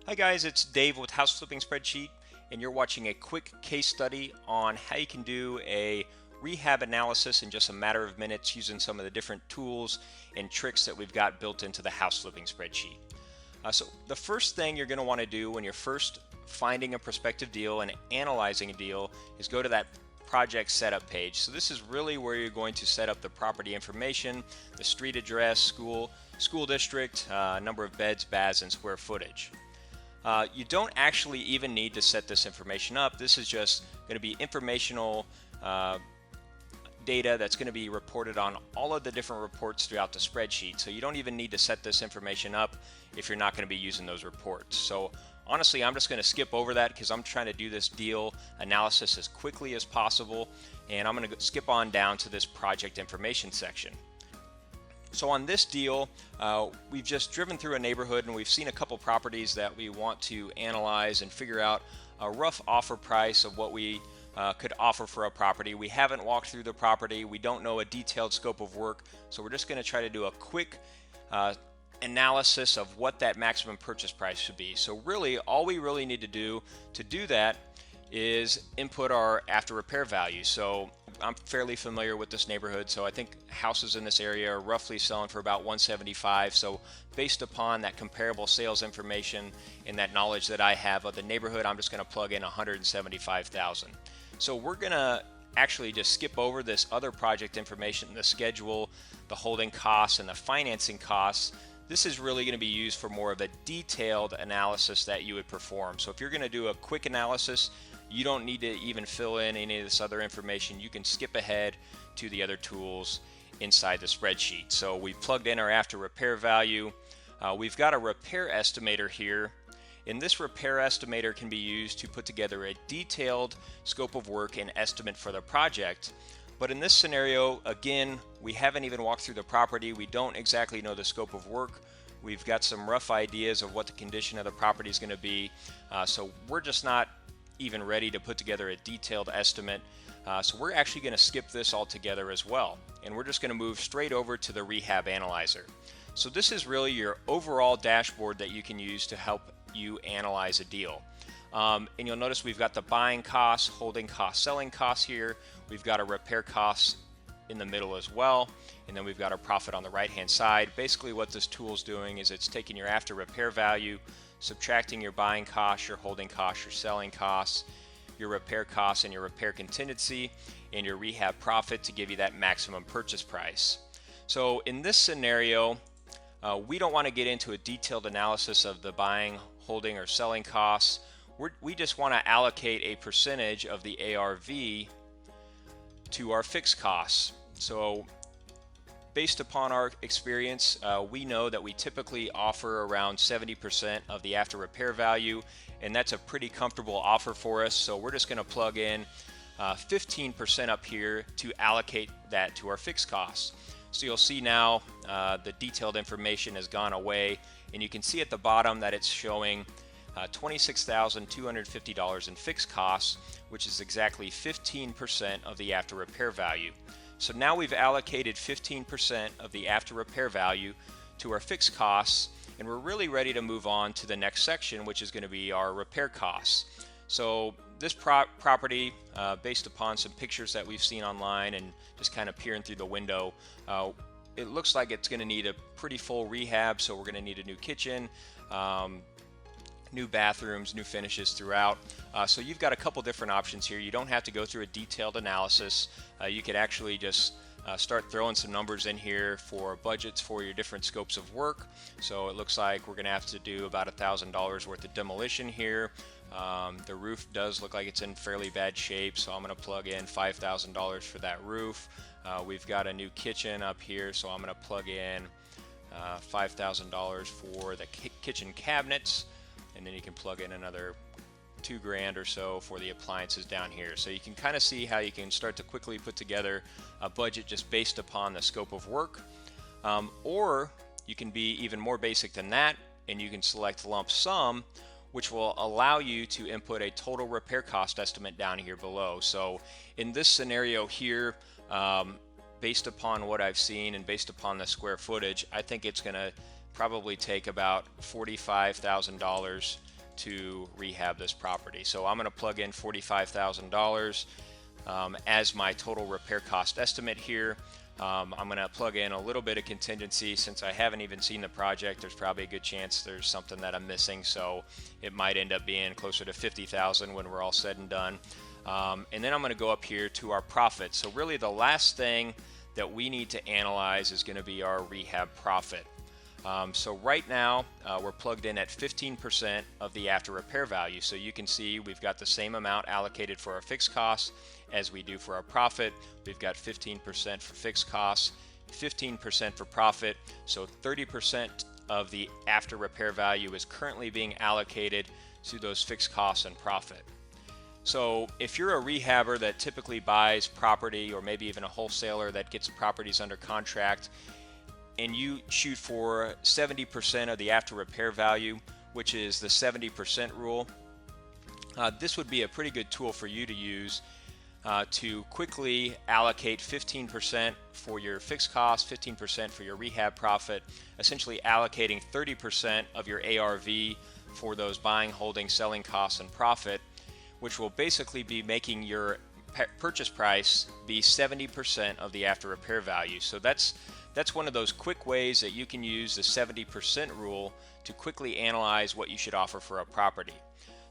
Hi guys, it's Dave with House Flipping Spreadsheet, and you're watching a quick case study on how you can do a rehab analysis in just a matter of minutes using some of the different tools and tricks that we've got built into the House Flipping Spreadsheet. So the first thing you're going to want to do when you're first finding a prospective deal and analyzing a deal is go to that project setup page. So this is really where you're going to set up the property information, the street address, school district, number of beds, baths, and square footage. You don't actually even need to set this information up. This is just going to be informational data that's going to be reported on all of the different reports throughout the spreadsheet. So you don't even need to set this information up if you're not going to be using those reports. So honestly, I'm just going to skip over that because I'm trying to do this deal analysis as quickly as possible, and I'm going to skip on down to this project information section. So on this deal, we've just driven through a neighborhood and we've seen a couple properties that we want to analyze and figure out a rough offer price of what we could offer for a property. We haven't walked through the property. We don't know a detailed scope of work. So we're just going to try to do a quick analysis of what that maximum purchase price should be. So really, all we really need to do that is input our after repair value. So I'm fairly familiar with this neighborhood, so I think houses in this area are roughly selling for about $175. So based upon that comparable sales information and that knowledge that I have of the neighborhood, I'm just going to plug in $175,000. So we're going to actually just skip over this other project information, the schedule, the holding costs, and the financing costs. This is really going to be used for more of a detailed analysis that you would perform. So if you're going to do a quick analysis, you don't need to even fill in any of this other information. You can skip ahead to the other tools inside the spreadsheet. So we've plugged in our after repair value. We've got a repair estimator here. And this repair estimator can be used to put together a detailed scope of work and estimate for the project. But in this scenario, again, we haven't even walked through the property. We don't exactly know the scope of work. We've got some rough ideas of what the condition of the property is going to be. So we're just not even ready to put together a detailed estimate. So we're actually going to skip this altogether as well. And we're just going to move straight over to the Rehab Analyzer. So this is really your overall dashboard that you can use to help you analyze a deal. And you'll notice we've got the buying costs, holding costs, selling costs here. We've got a repair costs in the middle as well. And then we've got our profit on the right hand side. Basically what this tool is doing is it's taking your after repair value, subtracting your buying costs, your holding costs, your selling costs, your repair costs, and your repair contingency, and your rehab profit to give you that maximum purchase price. So in this scenario, we don't want to get into a detailed analysis of the buying, holding, or selling costs. We just want to allocate a percentage of the ARV to our fixed costs. So based upon our experience, we know that we typically offer around 70% of the after repair value, and that's a pretty comfortable offer for us. So we're just going to plug in 15% up here to allocate that to our fixed costs. So you'll see now the detailed information has gone away, and you can see at the bottom that it's showing $26,250 in fixed costs, which is exactly 15% of the after repair value. So now we've allocated 15% of the after repair value to our fixed costs, and we're really ready to move on to the next section, which is going to be our repair costs. So this property, based upon some pictures that we've seen online and just kind of peering through the window, it looks like it's going to need a pretty full rehab. So we're going to need a new kitchen, new bathrooms, new finishes throughout. So you've got a couple different options here. You don't have to go through a detailed analysis. You could actually just start throwing some numbers in here for budgets for your different scopes of work. So it looks like we're going to have to do about $1,000 worth of demolition here. The roof does look like it's in fairly bad shape, so I'm going to plug in $5,000 for that roof. We've got a new kitchen up here, so I'm going to plug in $5,000 for the kitchen cabinets. And then you can plug in another $2,000 or so for the appliances down here. So you can kind of see how you can start to quickly put together a budget just based upon the scope of work. Or you can be even more basic than that, and you can select lump sum, which will allow you to input a total repair cost estimate down here below. So in this scenario here, based upon what I've seen and based upon the square footage, I think it's going to probably take about $45,000 to rehab this property. So I'm going to plug in $45,000 as my total repair cost estimate here. I'm going to plug in a little bit of contingency since I haven't even seen the project. There's probably a good chance there's something that I'm missing, so it might end up being closer to $50,000 when we're all said and done. And then I'm going to go up here to our profit. So really the last thing that we need to analyze is going to be our rehab profit. So right now we're plugged in at 15% of the after repair value. So you can see we've got the same amount allocated for our fixed costs as we do for our profit. We've got 15% for fixed costs, 15% for profit. So 30% of the after repair value is currently being allocated to those fixed costs and profit. So if you're a rehabber that typically buys property, or maybe even a wholesaler that gets properties under contract, and you shoot for 70% of the after repair value, which is the 70% rule, this would be a pretty good tool for you to use to quickly allocate 15% for your fixed costs, 15% for your rehab profit, essentially allocating 30% of your ARV for those buying, holding, selling costs and profit, which will basically be making your purchase price be 70% of the after repair value. So that's one of those quick ways that you can use the 70% rule to quickly analyze what you should offer for a property.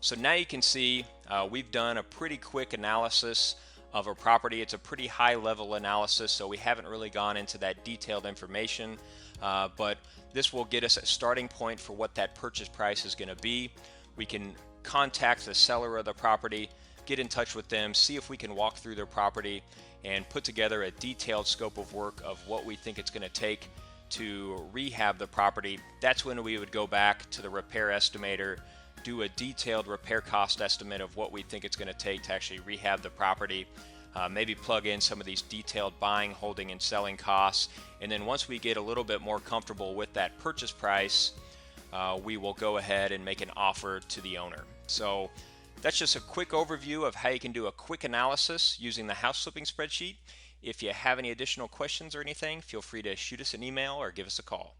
So now you can see we've done a pretty quick analysis of a property. It's a pretty high level analysis, so we haven't really gone into that detailed information, but this will get us a starting point for what that purchase price is going to be. We can contact the seller of the property, get in touch with them, see if we can walk through their property and put together a detailed scope of work of what we think it's going to take to rehab the property. That's when we would go back to the repair estimator, do a detailed repair cost estimate of what we think it's going to take to actually rehab the property, maybe plug in some of these detailed buying, holding, and selling costs. And then once we get a little bit more comfortable with that purchase price, we will go ahead and make an offer to the owner. So that's just a quick overview of how you can do a quick analysis using the House Flipping Spreadsheet. If you have any additional questions or anything, feel free to shoot us an email or give us a call.